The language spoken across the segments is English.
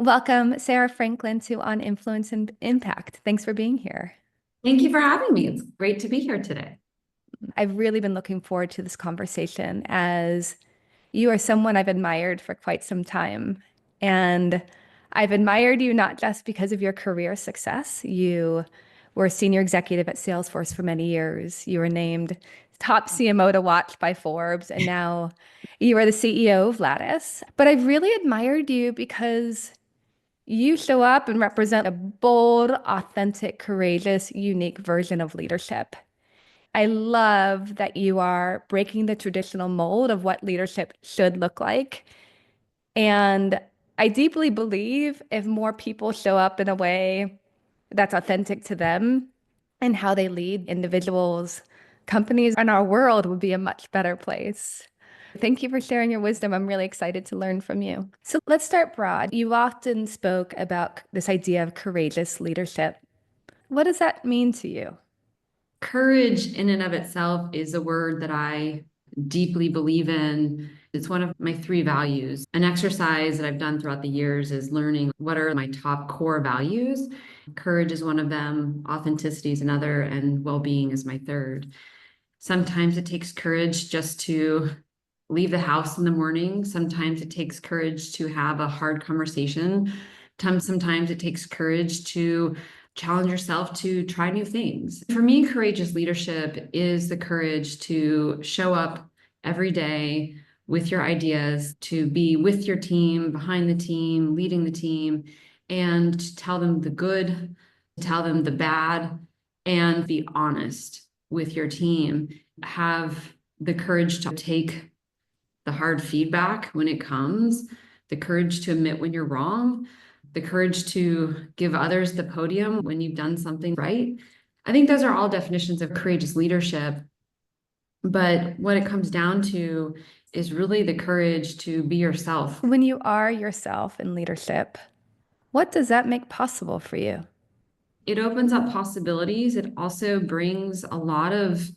Welcome, Sarah Franklin, to On Influence and Impact. Thanks for being here. Thank you for having me. It's great to be here today. I've really been looking forward to this conversation as you are someone I've admired for quite some time. And I've admired you not just because of your career success. You were a senior executive at Salesforce for many years. You were named top CMO to watch by Forbes, and now you are the CEO of Lattice. But I've really admired you because you show up and represent a bold, authentic, courageous, unique version of leadership. I love that you are breaking the traditional mold of what leadership should look like. And I deeply believe if more people show up in a way that's authentic to them and how they lead individuals, companies, and our world would be a much better place. Thank you for sharing your wisdom. I'm really excited to learn from you. So let's start broad. You often spoke about this idea of courageous leadership. What does that mean to you? Courage in and of itself is a word that I deeply believe in. It's one of my three values. An exercise that I've done throughout the years is learning what are my top core values. Courage is one of them, authenticity is another, and well-being is my third. Sometimes it takes courage just to leave the house in the morning. Sometimes it takes courage to have a hard conversation. Sometimes it takes courage to challenge yourself to try new things. For me, courageous leadership is the courage to show up every day with your ideas, to be with your team, behind the team, leading the team, and to tell them the good, tell them the bad, and be honest with your team. Have the courage to take the hard feedback when it comes, the courage to admit when you're wrong, the courage to give others the podium when you've done something right. I think those are all definitions of courageous leadership. But what it comes down to is really the courage to be yourself. When you are yourself in leadership, what does that make possible for you? It opens up possibilities. It also brings a lot of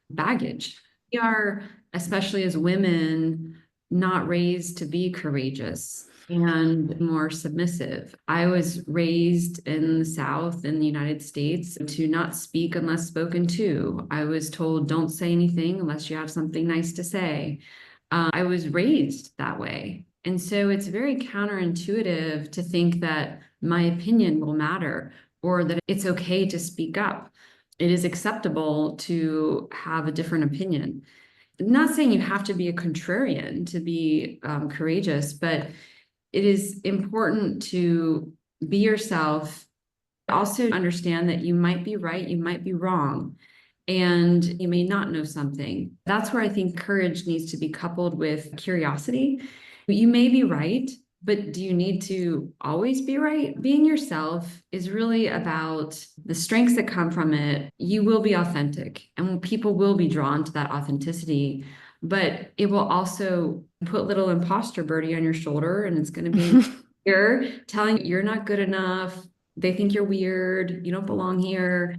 baggage. We are, especially as women, not raised to be courageous and more submissive. I was raised in the South in the United States to not speak unless spoken to. I was told, don't say anything unless you have something nice to say. I was raised that way. And so it's very counterintuitive to think that my opinion will matter or that it's okay to speak up. It is acceptable to have a different opinion. I'm not saying you have to be a contrarian to be courageous, but it is important to be yourself. Also understand that you might be right, you might be wrong, and you may not know something. That's where I think courage needs to be coupled with curiosity. You may be right, but do you need to always be right? Being yourself is really about the strengths that come from it. You will be authentic, and people will be drawn to that authenticity, but it will also put little imposter birdie on your shoulder, and it's going to be here telling you you're not good enough. They think you're weird. You don't belong here.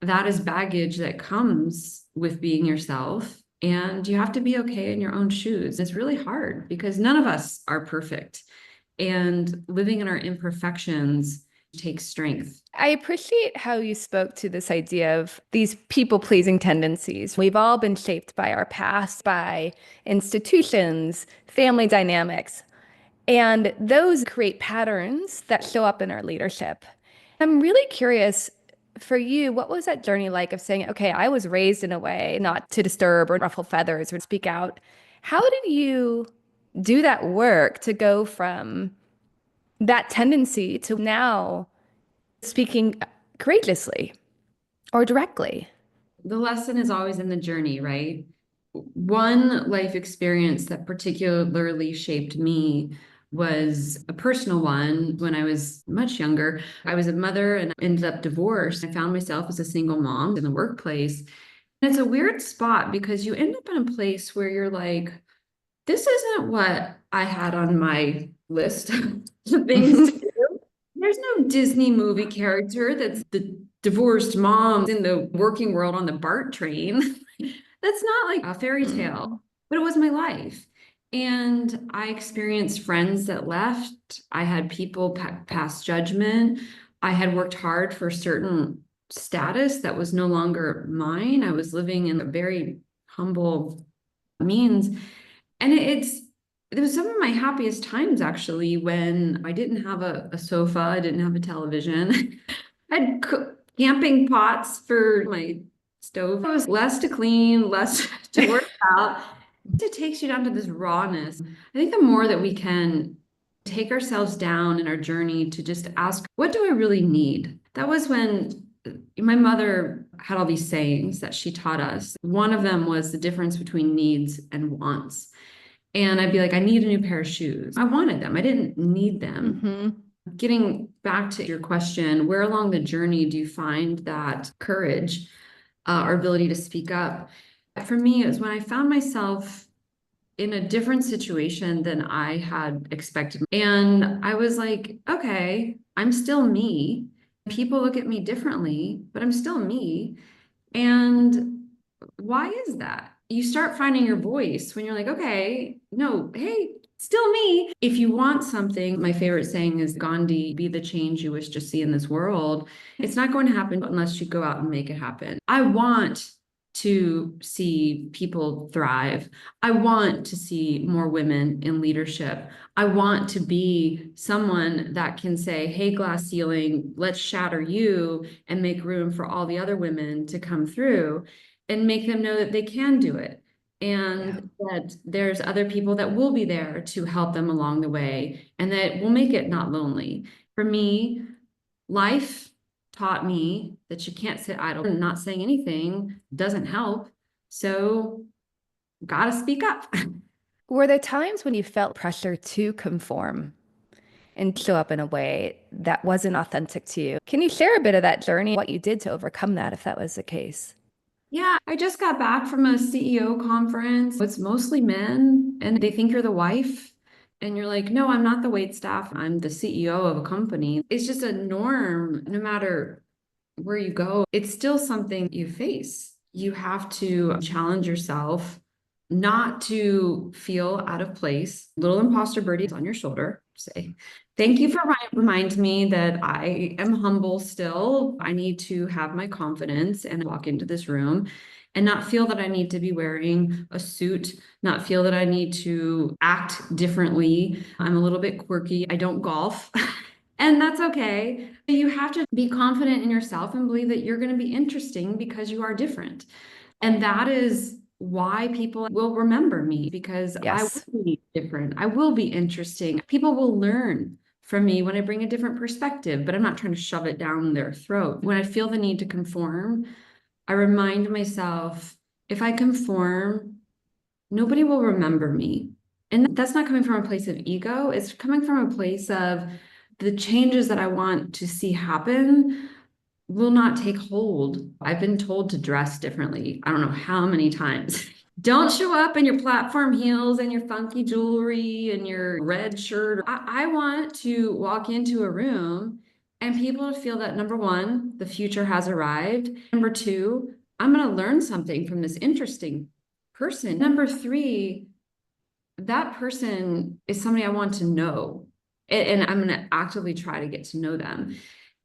That is baggage that comes with being yourself. And you have to be okay in your own shoes. It's really hard because none of us are perfect. And living in our imperfections takes strength. I appreciate how you spoke to this idea of these people-pleasing tendencies. We've all been shaped by our past, by institutions, family dynamics, and those create patterns that show up in our leadership. I'm really curious for you, what was that journey like of saying, okay, I was raised in a way not to disturb or ruffle feathers or speak out. How did you do that work to go from that tendency to now speaking courageously or directly? The lesson is always in the journey, right? One life experience that particularly shaped me was a personal one when I was much younger. I was a mother and ended up divorced. I found myself as a single mom in the workplace. And it's a weird spot because you end up in a place where you're like, this isn't what I had on my list of things to do. There's no Disney movie character that's the divorced mom in the working world on the BART train. That's not like a fairy tale, but it was my life. And I experienced friends that left. I had people pass judgment. I had worked hard for a certain status that was no longer mine. I was living in a very humble means. And it was some of my happiest times actually when I didn't have a sofa, I didn't have a television. I had camping pots for my stove. It was less to clean, less to work out. It takes you down to this rawness. I think the more that we can take ourselves down in our journey to just ask, what do I really need? That was when my mother had all these sayings that she taught us. One of them was the difference between needs and wants. And I'd be like, I need a new pair of shoes. I wanted them. I didn't need them. Mm-hmm. Getting back to your question, where along the journey do you find that courage, or ability to speak up? For me, it was when I found myself in a different situation than I had expected. And I was like, okay, I'm still me. People look at me differently, but I'm still me. And why is that? You start finding your voice when you're like, okay, no, hey, still me. If you want something, my favorite saying is Gandhi, be the change you wish to see in this world. It's not going to happen unless you go out and make it happen. I want to see people thrive. I want to see more women in leadership. I want to be someone that can say, hey, glass ceiling, let's shatter you and make room for all the other women to come through and make them know that they can do it. Yeah. And that there's other people that will be there to help them along the way and that will make it not lonely. For me, life taught me that you can't sit idle and not saying anything doesn't help. So, gotta speak up. Were there times when you felt pressure to conform and show up in a way that wasn't authentic to you? Can you share a bit of that journey, what you did to overcome that, if that was the case? Yeah, I just got back from a CEO conference. It's mostly men, and they think you're the wife. And you're like, no, I'm not the wait staff. I'm the CEO of a company. It's just a norm, no matter where you go. It's still something you face. You have to challenge yourself not to feel out of place. Little imposter birdie is on your shoulder. Say, thank you for remind me that I am humble still. I need to have my confidence and walk into this room and not feel that I need to be wearing a suit, not feel that I need to act differently. I'm a little bit quirky. I don't golf. And that's okay. You have to be confident in yourself and believe that you're going to be interesting because you are different. And that is why people will remember me because I Yes. will be different. I will be interesting. People will learn from me when I bring a different perspective, but I'm not trying to shove it down their throat. When I feel the need to conform, I remind myself if I conform, nobody will remember me. And that's not coming from a place of ego, it's coming from a place of the changes that I want to see happen will not take hold. I've been told to dress differently. I don't know how many times. Don't show up in your platform heels and your funky jewelry and your red shirt. I want to walk into a room and people to feel that number one, the future has arrived. Number two, I'm going to learn something from this interesting person. Number three, that person is somebody I want to know. And I'm going to actively try to get to know them.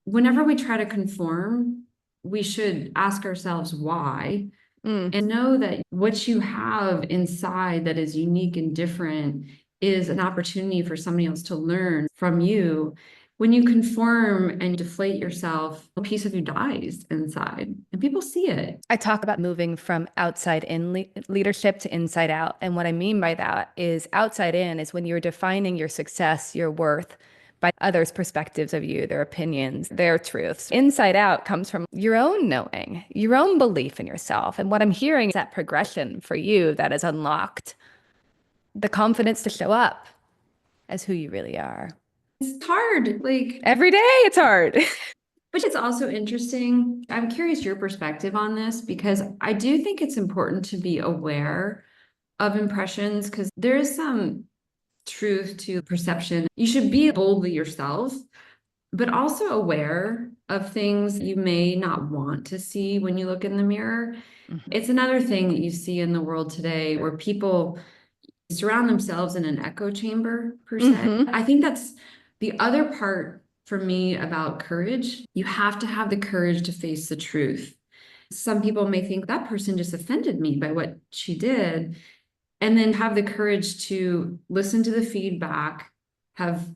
Whenever we try to conform, we should ask ourselves why Mm. and know that what you have inside that is unique and different is an opportunity for somebody else to learn from you. When you conform and deflate yourself, a piece of you dies inside, and people see it. I talk about moving from outside in leadership to inside out. And what I mean by that is outside in is when you're defining your success, your worth by others' perspectives of you, their opinions, their truths. Inside out comes from your own knowing, your own belief in yourself. And what I'm hearing is that progression for you that has unlocked the confidence to show up as who you really are. It's hard, like, Every day it's hard. but it's also interesting. I'm curious your perspective on this because I do think it's important to be aware of impressions because there is some truth to perception. You should be boldly yourself, but also aware of things you may not want to see when you look in the mirror. Mhm. It's another thing that you see in the world today where people surround themselves in an echo chamber, per se. Mm-hmm. I think that's the other part for me about courage. You have to have the courage to face the truth. Some people may think that person just offended me by what she did, and then have the courage to listen to the feedback, have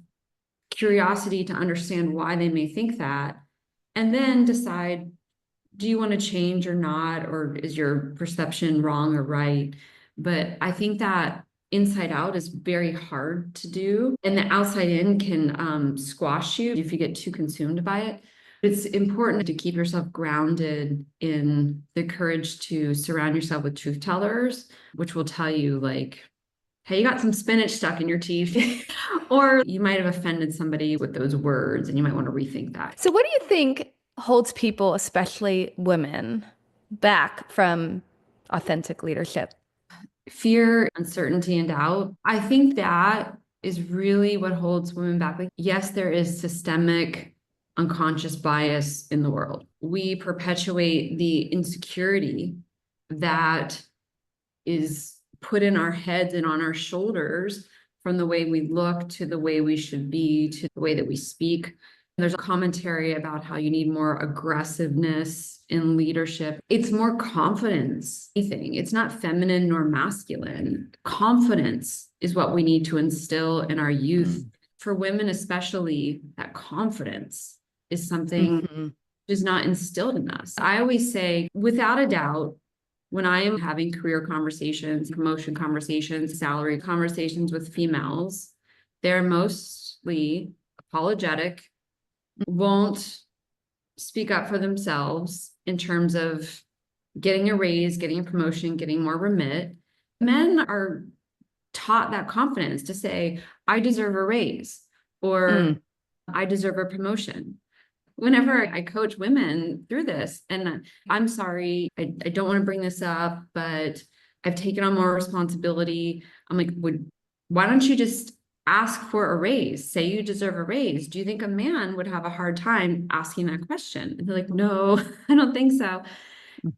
curiosity to understand why they may think that, and then decide, do you want to change or not? Or is your perception wrong or right? But I think that inside out is very hard to do. And the outside in can squash you if you get too consumed by it. It's important to keep yourself grounded in the courage to surround yourself with truth tellers, which will tell you, like, hey, you got some spinach stuck in your teeth. Or you might have offended somebody with those words, and you might want to rethink that. So, what do you think holds people, especially women, back from authentic leadership? Fear, uncertainty, and doubt. I think that is really what holds women back. Like, yes, there is systemic unconscious bias in the world. We perpetuate the insecurity that is put in our heads and on our shoulders, from the way we look to the way we should be to the way that we speak. There's a commentary about how you need more aggressiveness in leadership. It's more confidence. Anything. It's not feminine nor masculine. Confidence is what we need to instill in our youth. For women, especially, that confidence is something Mm-hmm. that is not instilled in us. I always say, without a doubt, when I am having career conversations, promotion conversations, salary conversations with females, they're mostly apologetic, won't speak up for themselves in terms of getting a raise, getting a promotion, getting more remit. Men are taught that confidence to say, I deserve a raise, or Mm. I deserve a promotion. Whenever I coach women through this, and I'm sorry, I don't want to bring this up, but I've taken on more responsibility. I'm like, why don't you just ask for a raise? Say you deserve a raise. Do you think a man would have a hard time asking that question? And they're like, no, I don't think so.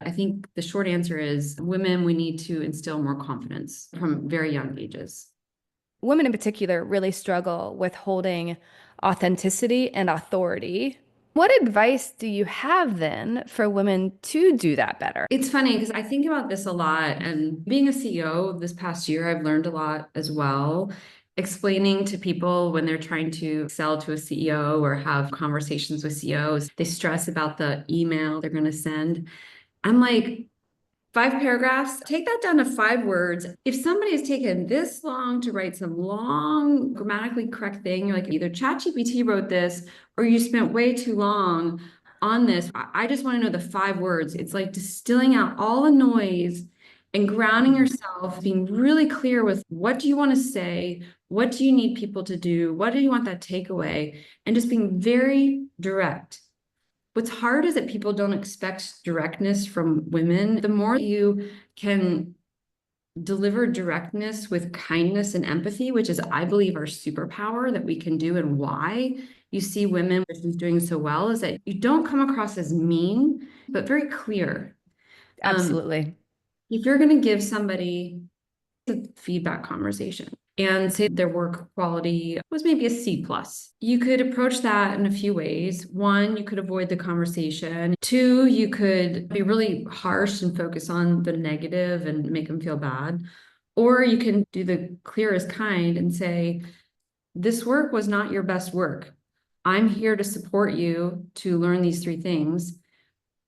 I think the short answer is, women, we need to instill more confidence from very young ages. Women in particular really struggle with holding authenticity and authority. What advice do you have then for women to do that better? It's funny because I think about this a lot, and being a CEO this past year, I've learned a lot as well. Explaining to people when they're trying to sell to a CEO or have conversations with CEOs, they stress about the email they're going to send. I'm like, 5 paragraphs, take that down to 5 words. If somebody has taken this long to write some long, grammatically correct thing, you're like, either ChatGPT wrote this or you spent way too long on this. I just want to know the 5 words. It's like distilling out all the noise and grounding yourself, being really clear with, what do you want to say? What do you need people to do? What do you want that takeaway? And just being very direct. What's hard is that people don't expect directness from women. The more you can deliver directness with kindness and empathy, which is, I believe, our superpower that we can do, and why you see women doing so well, is that you don't come across as mean, but very clear. Absolutely. If you're going to give somebody a feedback conversation and say their work quality was maybe a C plus, you could approach that in a few ways. One, you could avoid the conversation. Two, you could be really harsh and focus on the negative and make them feel bad. Or you can do the clear as kind and say, this work was not your best work. I'm here to support you to learn these 3 things.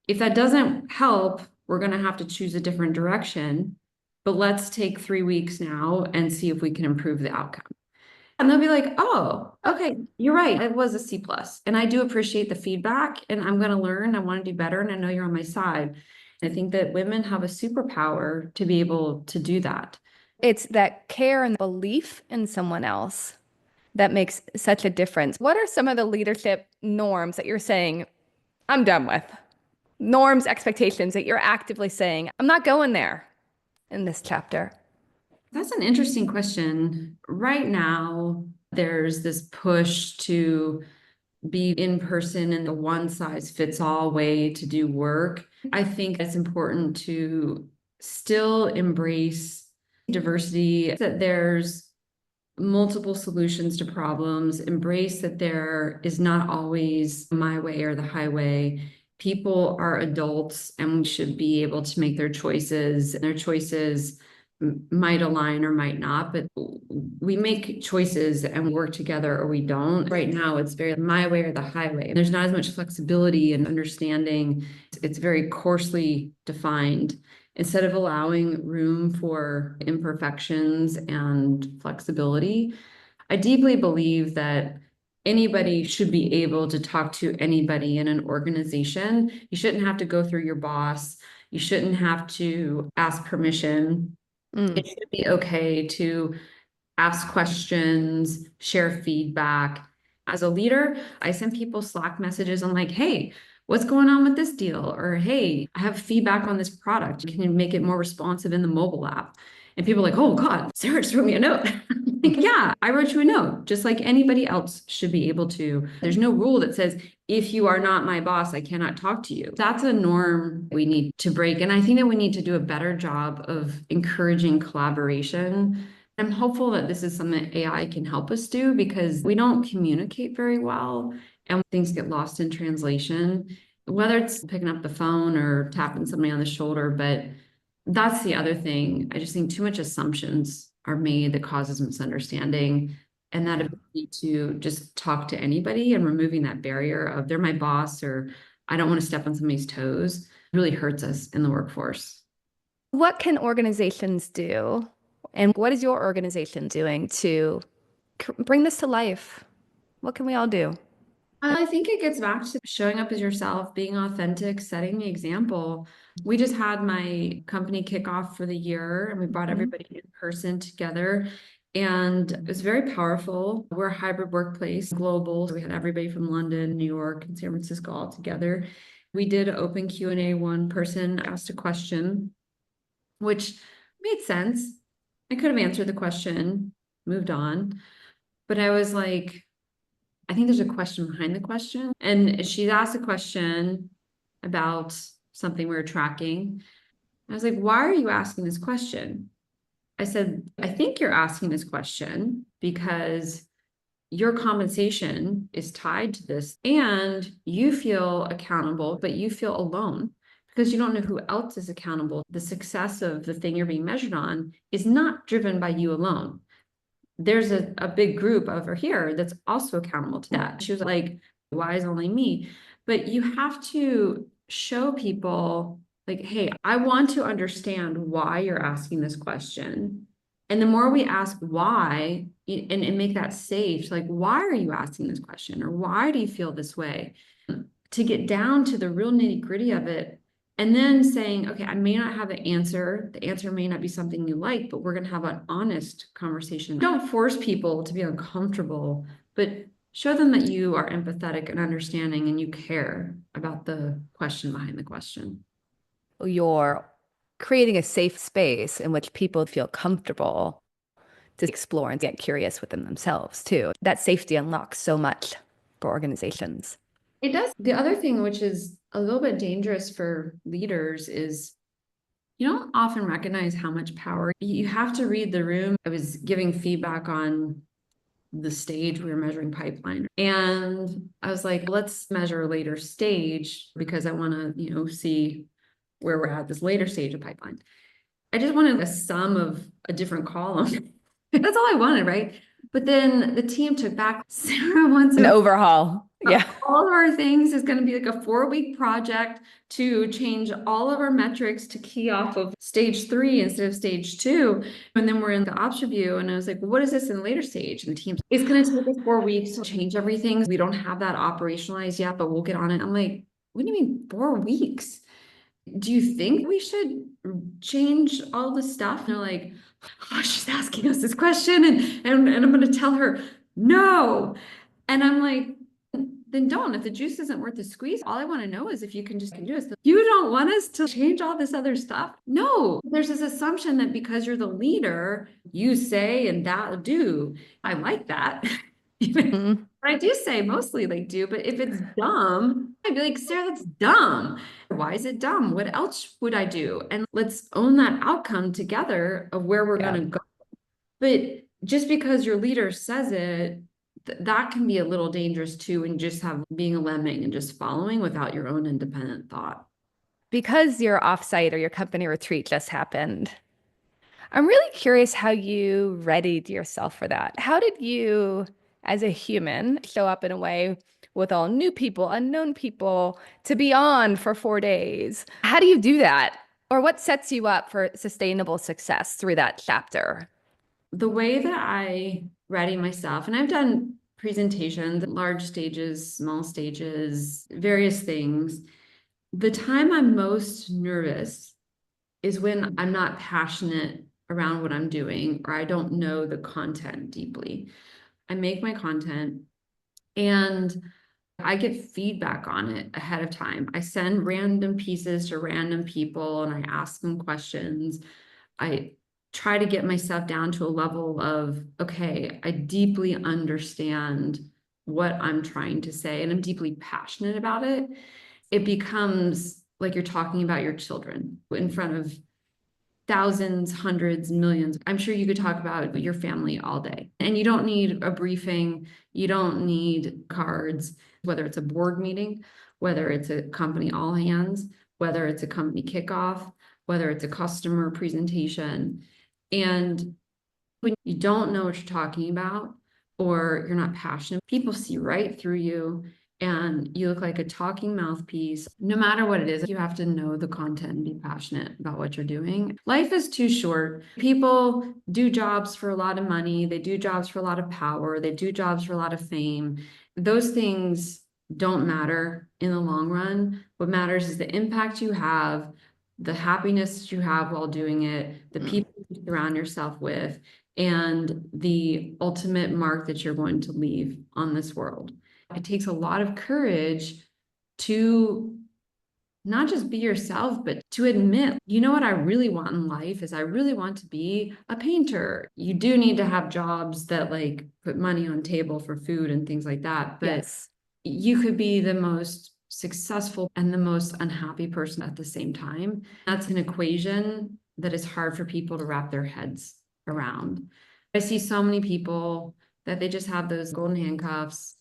If that doesn't help, we're going to have to choose a different direction. But let's take 3 weeks now and see if we can improve the outcome. And they'll be like, oh, okay, you're right. It was a C plus. And I do appreciate the feedback, and I'm going to learn. I want to do better. And I know you're on my side. I think that women have a superpower to be able to do that. It's that care and belief in someone else that makes such a difference. What are some of the leadership norms that you're saying, I'm done with? Norms, expectations that you're actively saying, I'm not going there in this chapter. That's an interesting question. Right now, there's this push to be in person in the one size fits all way to do work. I think it's important to still embrace diversity, that there's multiple solutions to problems, embrace that there is not always my way or the highway. People are adults and should be able to make their choices. Their choices might align or might not, but we make choices and work together or we don't. Right now, it's very my way or the highway. There's not as much flexibility and understanding. It's very coarsely defined instead of allowing room for imperfections and flexibility. I deeply believe that anybody should be able to talk to anybody in an organization. You shouldn't have to go through your boss. You shouldn't have to ask permission. It Mm. should be okay to ask questions, share feedback. As a leader, I send people Slack messages. I'm like, hey, what's going on with this deal? Or hey, I have feedback on this product. Can you make it more responsive in the mobile app? And people are like, oh God, Sarah just wrote me a note. Like, yeah, I wrote you a note, just like anybody else should be able to. There's no rule that says, if you are not my boss, I cannot talk to you. That's a norm we need to break. And I think that we need to do a better job of encouraging collaboration. I'm hopeful that this is something that AI can help us do because we don't communicate very well and things get lost in translation, whether it's picking up the phone or tapping somebody on the shoulder. But that's the other thing. I just think too much assumptions are made that causes misunderstanding. And that ability to just talk to anybody and removing that barrier of they're my boss or I don't want to step on somebody's toes really hurts us in the workforce. What can organizations do? And what is your organization doing to bring this to life? What can we all do? I think it gets back to showing up as yourself, being authentic, setting the example. We just had my company kickoff for the year and we brought Mhm. everybody in person together. And it was very powerful. We're a hybrid workplace, global. So we had everybody from London, New York, and San Francisco all together. We did an open Q&A. One person asked a question, which made sense. I could have answered the question, moved on. But I was like, I think there's a question behind the question. And she asked a question about something we were tracking. I was like, why are you asking this question? I said, I think you're asking this question because your compensation is tied to this and you feel accountable, but you feel alone because you don't know who else is accountable. The success of the thing you're being measured on is not driven by you alone. There's a big group over here that's also accountable to that. She was like, why is only me? But you have to show people like, hey, I want to understand why you're asking this question. And the more we ask why and make that safe, like, why are you asking this question? Or why do you feel this way? To get down to the real nitty gritty of it and then saying, okay, I may not have the answer. The answer may not be something you like, but we're going to have an honest conversation. Don't force people to be uncomfortable, but show them that you are empathetic and understanding and you care about the question behind the question. You're creating a safe space in which people feel comfortable to explore and get curious within themselves too. That safety unlocks so much for organizations. It does. The other thing, which is a little bit dangerous for leaders, is you don't often recognize how much power you have to read the room. I was giving feedback on the stage we were measuring pipeline. And I was like, let's measure a later stage because I want to, see where we're at this later stage of pipeline. I just wanted a sum of a different column. That's all I wanted, right? But then the team took back, Sarah wants An a overhaul. Yeah. all of our things is going to be like a 4-week project to change all of our metrics to key off of stage 3 instead of stage 2. And then we're in the ops review. And I was like, well, what is this in the later stage? And the team, it's going to take us 4 weeks to change everything. We don't have that operationalized yet, but we'll get on it. I'm like, what do you mean 4 weeks? Do you think we should change all the stuff? And they're like, oh, she's asking us this question and I'm going to tell her no. And I'm like, then don't. If the juice isn't worth the squeeze, all I want to know is if you can just do this. You don't want us to change all this other stuff? No. There's this assumption that because you're the leader, you say and that do. I like that. Mhm. I do say mostly they do, but if it's dumb, I'd be like, Sarah, that's dumb. Why is it dumb? What else would I do? And let's own that outcome together of where we're Yeah. going to go. But just because your leader says it, that can be a little dangerous too, and just have being a lemming and just following without your own independent thought. Because your offsite or your company retreat just happened, I'm really curious how you readied yourself for that. How did you, as a human, show up in a way with all new people, unknown people, to be on for 4 days? How do you do that? Or what sets you up for sustainable success through that chapter? The way that I ready myself, and I've done presentations, large stages, small stages, various things. The time I'm most nervous is when I'm not passionate around what I'm doing or I don't know the content deeply. I make my content and I get feedback on it ahead of time. I send random pieces to random people and I ask them questions. I try to get myself down to a level of, okay, I deeply understand what I'm trying to say and I'm deeply passionate about it. It becomes like you're talking about your children in front of thousands, hundreds, millions. I'm sure you could talk about your family all day. And you don't need a briefing, you don't need cards, whether it's a board meeting, whether it's a company all hands, whether it's a company kickoff, whether it's a customer presentation. And when you don't know what you're talking about or you're not passionate, people see right through you and you look like a talking mouthpiece. No matter what it is, you have to know the content and be passionate about what you're doing. Life is too short. People do jobs for a lot of money, they do jobs for a lot of power, they do jobs for a lot of fame. Those things don't matter in the long run. What matters is the impact you have, the happiness you have while doing it, the people you surround yourself with, and the ultimate mark that you're going to leave on this world. It takes a lot of courage to not just be yourself, but to admit, you know what I really want in life is I really want to be a painter. You do need to have jobs that like put money on table for food and things like that, but Yes. you could be the most successful and the most unhappy person at the same time. That's an equation that is hard for people to wrap their heads around. I see so many people that they just have those golden handcuffs.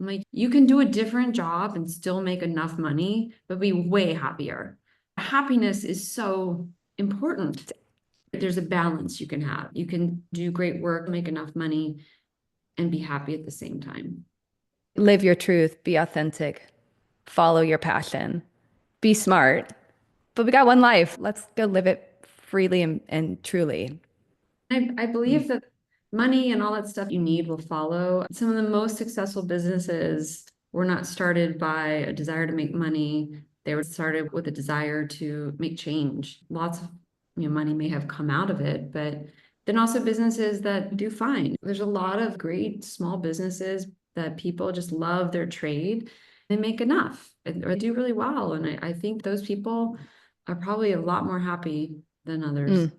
I'm like, you can do a different job and still make enough money, but be way happier. Happiness is so important. There's a balance you can have. You can do great work, make enough money, and be happy at the same time. Live your truth, be authentic, follow your passion, be smart. But we got one life. Let's go live it freely and truly. I Mm. believe that money and all that stuff you need will follow. Some of the most successful businesses were not started by a desire to make money. They were started with a desire to make change. Lots of money may have come out of it, but then also businesses that do fine. There's a lot of great small businesses that people just love their trade. They make enough or do really well. And I think those people are probably a lot more happy than others. Mm.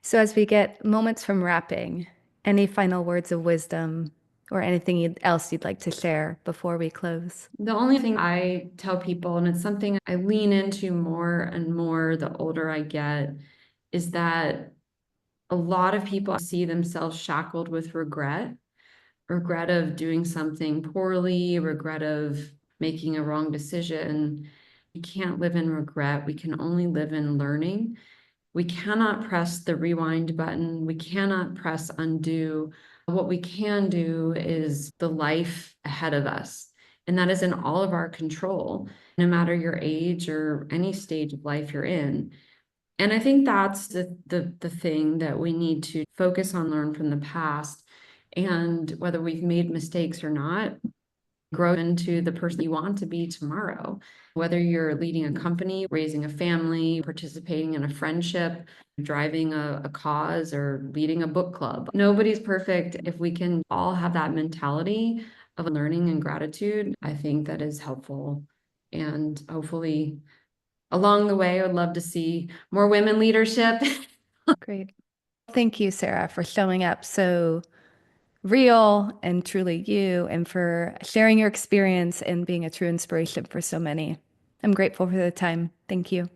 So, as we get moments from wrapping, any final words of wisdom or anything else you'd like to share before we close? The only thing I tell people, and it's something I lean into more and more the older I get, is that a lot of people see themselves shackled with regret, regret of doing something poorly, regret of making a wrong decision. We can't live in regret. We can only live in learning. We cannot press the rewind button. We cannot press undo. What we can do is the life ahead of us. And that is in all of our control, no matter your age or any stage of life you're in. And I think that's the thing that we need to focus on, learn from the past. And whether we've made mistakes or not, grow into the person you want to be tomorrow. Whether you're leading a company, raising a family, participating in a friendship, driving a cause, or leading a book club. Nobody's perfect. If we can all have that mentality of learning and gratitude, I think that is helpful. And hopefully, along the way, I would love to see more women leadership. Great. Thank you, Sarah, for showing up so real and truly you, and for sharing your experience and being a true inspiration for so many. I'm grateful for the time. Thank you.